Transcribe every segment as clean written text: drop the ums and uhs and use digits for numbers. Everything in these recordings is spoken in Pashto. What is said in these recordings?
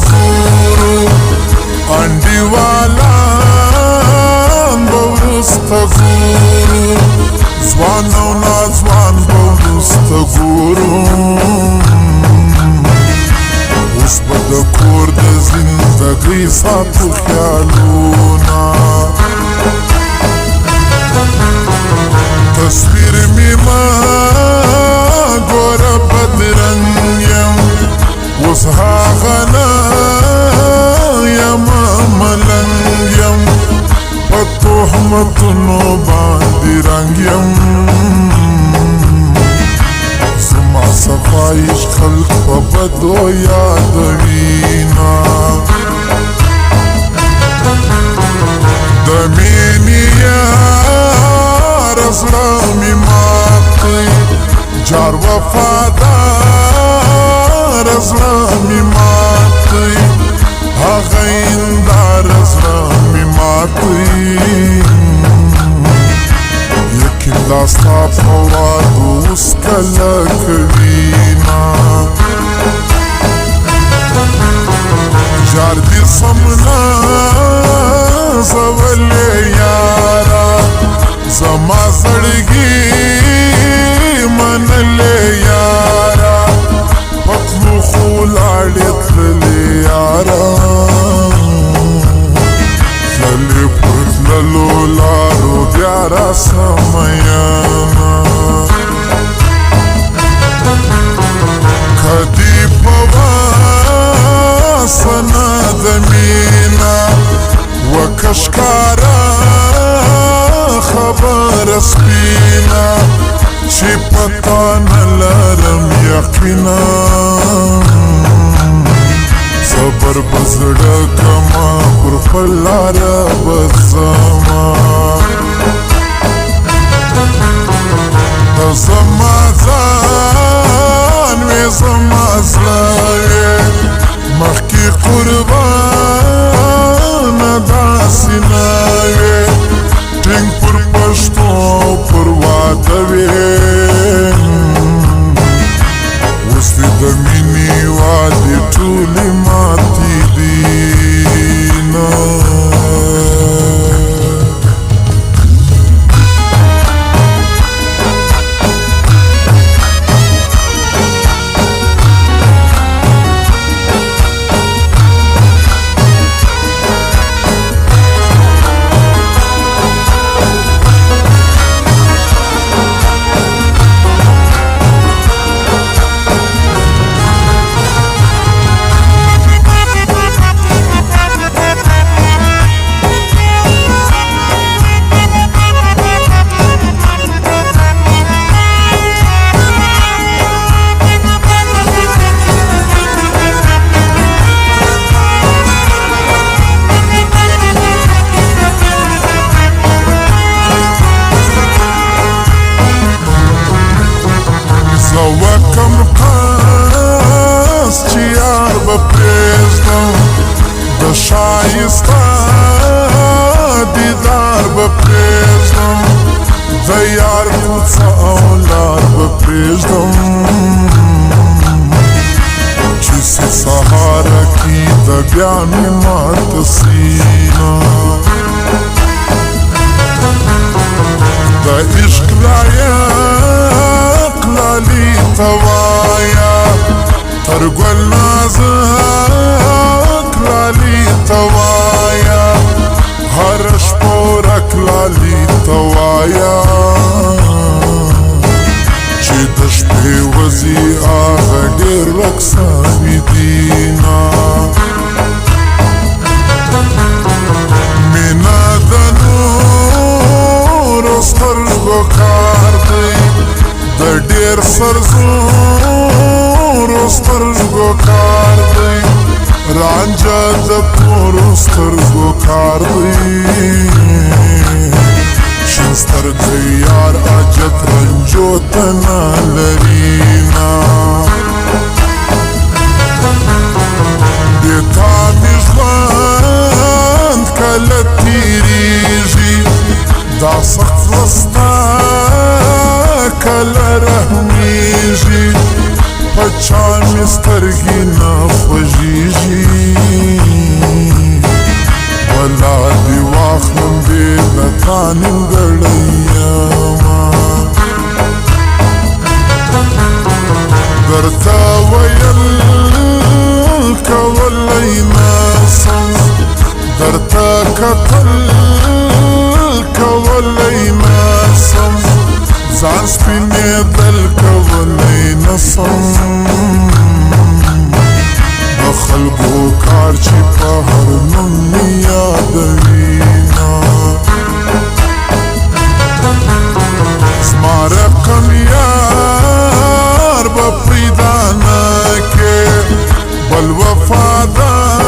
ګورو انډیوالان به وروسته ګورو ځوان او ناځوان به وروسته ګورو اوس به د کور د زندګۍ ساتو خیالونه تصویر می ما ګوره بدرنګ یم اوس هغه نه یم ملنګ یم په تهمتونو باندې رنګ یم زما صفایش خلق په بدو یادوینا د مینې یار زړه مې مات کړی جار وفادار زړه مې مات کړی هغه هندار زړه مې مات کړی یقین دا ستا په وعدو اوس کله کوینه جار دې سم نازولی یاره زما زړګي منلی یاره په تلو خو لاړې تللې یاره تللې پر تللو لارو بیا راسمینه که دې په واسه نه د مینه وکه ښکاره خبره سپینه چې پتا نه لرم یقینه صبر به زړه کما پر خپل لاره به ځمه ته زما ځان وې زما زړه وې مخکې قربانه داسې نه وې ټینګ پر پښتو پر واده وې اوس دې د مینې وعدې ټولې ماتې دي نه وکم قاس چې یار به پرېږدم د ښایسته دیدار به پرېږدم د یار کوڅه او لار به پرېږدم چې سي سهاره کې د بیا مې ماته سینه د عشق لایق لالی توایا تر ګل نازک لالی توایا هر شپه ورک لالی توایا چې د شپې وځي هغه ډېر رقصوي دینه مینه د نورو سترګو کار دی د ډېر سرزورو سترګو کار دی رانجه د تورو سترګو کار دی شین سترګی یار اجت رنجو ته نه لرینه بې تا مې ژوند کله تېرېږي دا سخت وستا کله رحمیږي په چا مې سترګې نه خوږېږي ولا دې واخلم بې له تا نیمګړی یمه درته ویل کولی نسم درته کتل کولی نسم ځان سپینېدل کولی نسم د خلکو کار چې په هر نوم مې یادوینه زما رقم یار به پیدا نه کې بل وفادار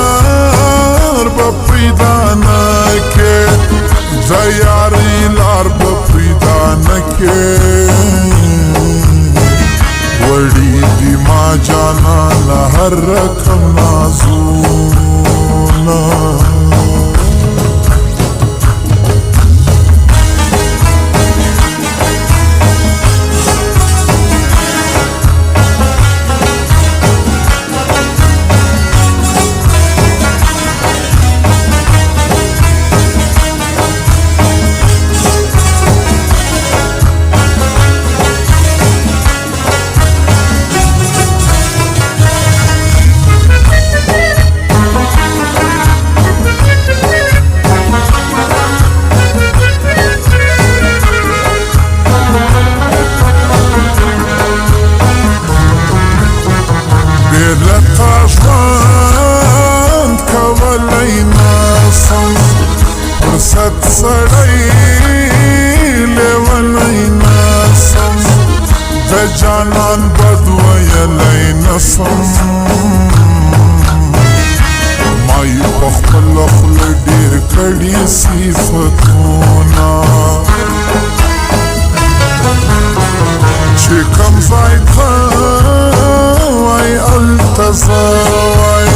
به پیدا نه کې د یارۍ لار به پیدا نه کې وړي دي ما جانانه هر رقم نازونه لتا ژوند کولی نسم فرصت سړی لیونی نسم د جانان بد ویلی نسم ما یې په خپله خوله ډېر کړي صفتونه چې کوم ځای ته وای التزاوای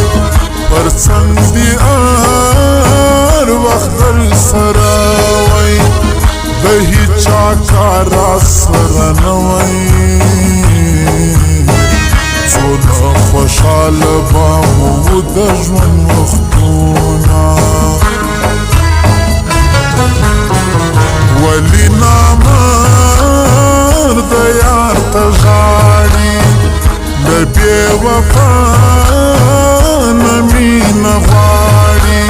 پر څنګ دی هر وخت در سره وای د هیچا کار راسره نه وای څونه خوشحاله به مو د ژوند وختونه ولې نامرد یار ته ژاړي د بې وفا نه مینه غواړي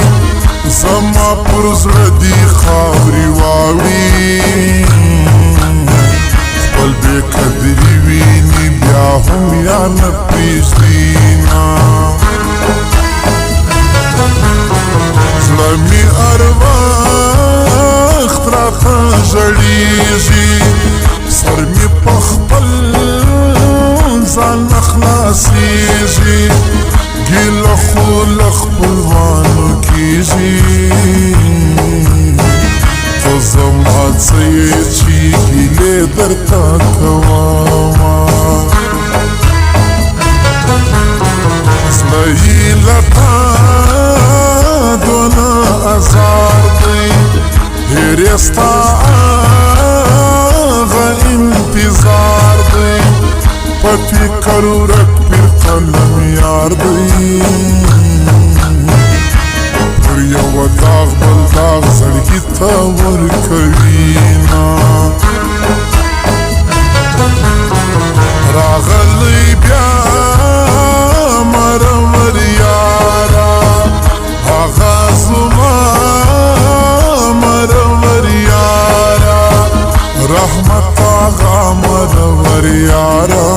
زما پر زړه دي خاورې واوړي خپل بې قدري ویني بیا هم یار نه پرېږدي نه زړه مې هر وخت راته ژړېږي سر مې په خپل ځان نه خلاصېږي ګیله خو له خپلوانو کېږي ته زما څه یې چې ګیلې درته کومه زړه یې له تا دونه ازار دی هېر یې ستا هغه انتظار دی په فکر ورک پیر قلم یار دی پر یوه داغ بل داغ زړګي ته ورکوینه راغلی بیا مرور یاره هغه زما مرور یاره رحمت آغا مرور یاره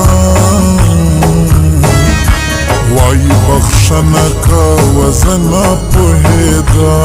وای بخښنه کوه زه نه پوهېدم